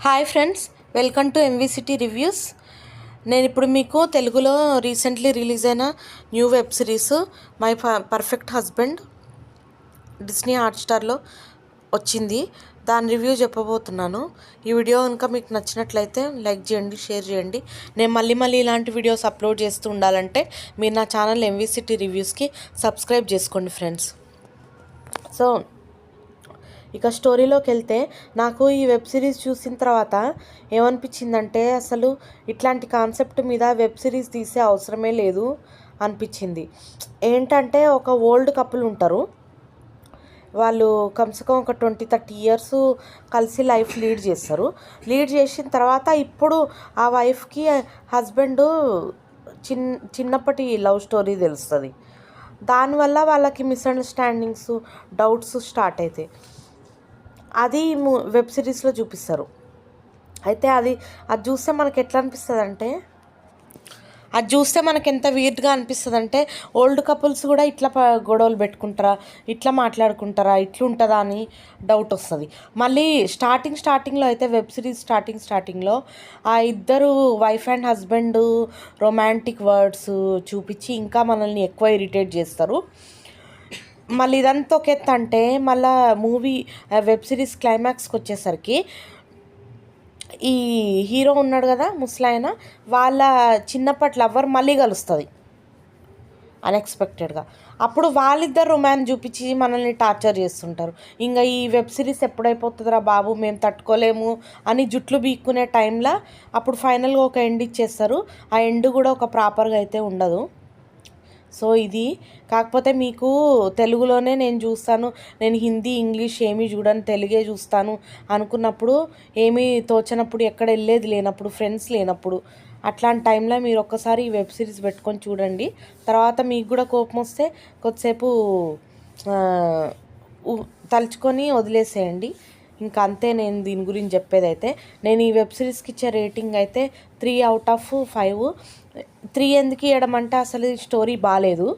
Hi friends, welcome to MV City reviews. నేను ఇప్పుడు మీకు తెలుగులో రీసెంట్లీ రిలీజ్ అయిన new web series my perfect husband Disney హాట్స్టార్లో వచ్చింది. దాని రివ్యూ చెప్పబోతున్నాను. ఈ వీడియో కనుక మీకు నచ్చినట్లయితే లైక్ చేయండి, షేర్ చేయండి. నేను మళ్ళీ ఇలాంటి వీడియోస్ అప్లోడ్ చేస్తూ ఉండాలంటే మీరు నా ఛానల్ ఎంవిసిటీ రివ్యూస్కి సబ్స్క్రైబ్ చేసుకోండి ఫ్రెండ్స్. సో ఇక స్టోరీలోకి వెళ్తే, నాకు ఈ వెబ్ సిరీస్ చూసిన తర్వాత ఏమనిపించిందంటే, అసలు ఇట్లాంటి కాన్సెప్ట్ మీద వెబ్ సిరీస్ తీసే అవసరమే లేదు అనిపించింది. ఏంటంటే, ఒక ఓల్డ్ కపుల్ ఉంటారు. వాళ్ళు కమ్సకం ఒక 20-30 ఇయర్స్ కలిసి లైఫ్ లీడ్ చేస్తారు. లీడ్ చేసిన తర్వాత ఇప్పుడు ఆ వైఫ్కి హస్బెండ్ చిన్నప్పటి లవ్ స్టోరీ తెలుస్తుంది. దానివల్ల వాళ్ళకి మిస్అండర్స్టాండింగ్స్, డౌట్స్ స్టార్ట్ అవుతాయి. అది వెబ్ సిరీస్లో చూపిస్తారు. అయితే అది చూస్తే మనకి ఎట్లా అనిపిస్తుంది అంటే, అది చూస్తే మనకి ఎంత వీర్డ్గా అనిపిస్తుంది అంటే, ఓల్డ్ కపుల్స్ కూడా ఇట్లా గొడవలు పెట్టుకుంటారా, ఇట్లా మాట్లాడుకుంటారా, ఇట్లుంటుందా అని డౌట్ వస్తుంది. మళ్ళీ స్టార్టింగ్లో అయితే వెబ్ సిరీస్ స్టార్టింగ్లో ఆ ఇద్దరు wife and husband romantic words చూపించి ఇంకా మనల్ని ఎక్కువ ఇరిటేట్ చేస్తారు. మళ్ళీ ఇదంతా ఒక ఎత్తు అంటే, మళ్ళీ వెబ్ సిరీస్ క్లైమాక్స్కి వచ్చేసరికి ఈ హీరో ఉన్నాడు కదా ముసలాయన, వాళ్ళ చిన్నప్పటి లవ్వర్ మళ్ళీ కలుస్తుంది అన్ఎక్స్పెక్టెడ్గా. అప్పుడు వాళ్ళిద్దరు రొమాన్స్ చూపించి మనల్ని టార్చర్ చేస్తుంటారు. ఇంకా ఈ వెబ్ సిరీస్ ఎప్పుడైపోతుందిరా బాబు, మేము తట్టుకోలేము అని జుట్లు బీక్కునే టైంలో అప్పుడు ఫైనల్గా ఒక ఎండ్ ఇచ్చేస్తారు. ఆ ఎండ్ కూడా ఒక ప్రాపర్గా అయితే ఉండదు. సో ఇది కాకపోతే మీకు తెలుగులోనే నేను చూస్తాను, నేను హిందీ ఇంగ్లీష్ ఏమీ చూడను, తెలుగే చూస్తాను అనుకున్నప్పుడు, ఏమీ తోచనప్పుడు, ఎక్కడ వెళ్ళేది లేనప్పుడు, ఫ్రెండ్స్ లేనప్పుడు, అట్లాంటి టైంలో మీరు ఒక్కసారి ఈ వెబ్ సిరీస్ పెట్టుకొని చూడండి. తర్వాత మీకు కూడా కోపం వస్తే కొద్దిసేపు తలుచుకొని వదిలేసేయండి. ఇంకా అంతే. నేను దీని గురించి చెప్పేది అయితే, నేను ఈ వెబ్ సిరీస్కి ఇచ్చే రేటింగ్ అయితే 3/5. 3 ఎందుకు ఇవ్వడం అంటే, అసలు ఈ స్టోరీ బాగాలేదు,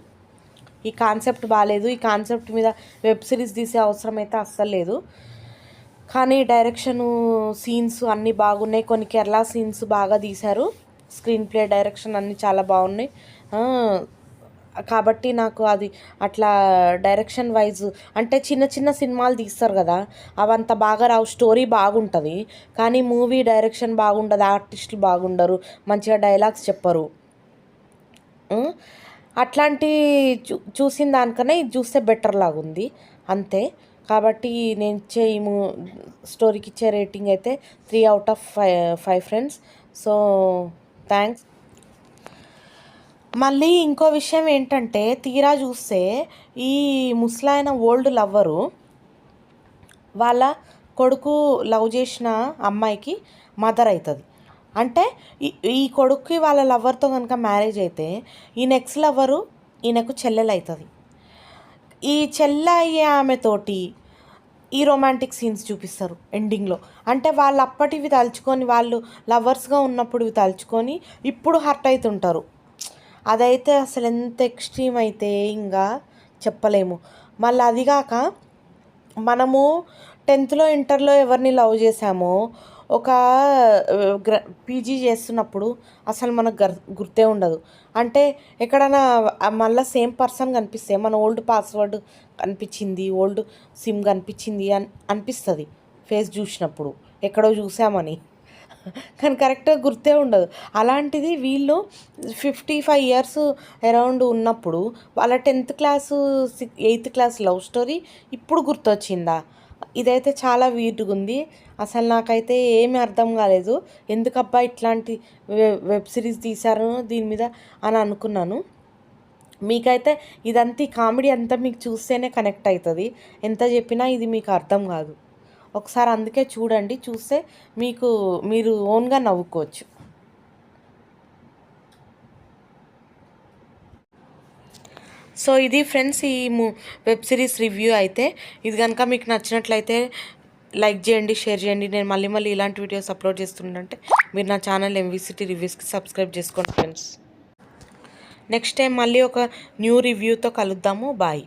ఈ కాన్సెప్ట్ బాగాలేదు. ఈ కాన్సెప్ట్ మీద వెబ్ సిరీస్ తీసే అవసరం అయితే అస్సలు లేదు. కానీ డైరెక్షను, సీన్స్ అన్నీ బాగున్నాయి. కొన్ని కేరళ సీన్స్ బాగా తీశారు. స్క్రీన్ ప్లే, డైరెక్షన్ అన్నీ చాలా బాగున్నాయి. కాబట్టి నాకు అది అట్లా డైరెక్షన్ వైజ్ అంటే, చిన్న సినిమాలు తీస్తారు కదా, అవంత బాగా రావు. స్టోరీ బాగుంటుంది కానీ మూవీ డైరెక్షన్ బాగుండదు, ఆర్టిస్టులు బాగుండరు, మంచిగా డైలాగ్స్ చెప్పరు. అట్లాంటి చూసిన దానికన్నా ఇది చూస్తే బెటర్ లాగుంది అంతే. కాబట్టి నేను ఇచ్చే ఈ స్టోరీకి ఇచ్చే రేటింగ్ అయితే 3/5 ఫ్రెండ్స్. So thanks. మళ్ళీ ఇంకో విషయం ఏంటంటే, తీరా చూస్తే ఈ ముసలాయన ఓల్డ్ లవ్వరు వాళ్ళ కొడుకు లవ్ చేసిన అమ్మాయికి మదర్ అవుతుంది. అంటే ఈ కొడుక్కి వాళ్ళ లవ్వర్తో కనుక మ్యారేజ్ అయితే, ఈ నెక్స్ట్ లవ్వరు ఈయనకు చెల్లెలు అవుతుంది. ఈ చెల్లె అయ్యే ఆమెతోటి ఈ రొమాంటిక్ సీన్స్ చూపిస్తారు ఎండింగ్లో. అంటే వాళ్ళు అప్పటివి తలుచుకొని, వాళ్ళు లవర్స్గా ఉన్నప్పుడు ఇవి తలుచుకొని ఇప్పుడు హర్ట్ అవుతుంటారు. అదైతే అసలు ఎంత ఎక్స్ట్రీమ్ అయితే ఇంకా చెప్పలేము. మళ్ళీ అదిగాక మనము 10th ఇంటర్లో ఎవరిని లవ్ చేసామో, ఒక పీజీ చేస్తున్నప్పుడు అసలు మనకు గుర్తే ఉండదు. అంటే ఎక్కడైనా మళ్ళీ సేమ్ పర్సన్ కనిపిస్తే, మన ఓల్డ్ పాస్వర్డ్ కనిపించింది, ఓల్డ్ సిమ్ కనిపించింది అనిపిస్తుంది ఫేస్ చూసినప్పుడు, ఎక్కడో చూసామని. కానీ కరెక్ట్గా గుర్తే ఉండదు. అలాంటిది వీళ్ళు 55 ఇయర్స్ అరౌండ్ ఉన్నప్పుడు వాళ్ళ 10th class 8th class love story ఇప్పుడు గుర్తొచ్చిందా? ఇదైతే చాలా వీర్డ్గా ఉంది. అసలు నాకైతే ఏమీ అర్థం కాలేదు, ఎందుకబ్బా ఇట్లాంటి వెబ్ సిరీస్ తీశారు దీని మీద అని అనుకున్నాను. మీకైతే ఇదంతా ఈ కామెడీ అంతా మీకు చూస్తేనే కనెక్ట్ అవుతుంది, ఎంత చెప్పినా ఇది మీకు అర్థం కాదు. ఒకసారి అందుకే చూడండి, చూస్తే మీరు ఓన్గా నవ్వుకోవచ్చు. సో ఇది ఫ్రెండ్స్ ఈ వెబ్ సిరీస్ రివ్యూ అయితే. ఇది కనుక మీకు నచ్చినట్లయితే లైక్ చేయండి, షేర్ చేయండి. నేను మళ్ళీ ఇలాంటి వీడియోస్ అప్లోడ్ చేస్తుంటే మీరు నా ఛానల్ ఎంవిసిటీ రివ్యూస్కి సబ్స్క్రైబ్ చేసుకోండి ఫ్రెండ్స్. నెక్స్ట్ టైం మళ్ళీ ఒక న్యూ రివ్యూతో కలుద్దాము. బాయ్.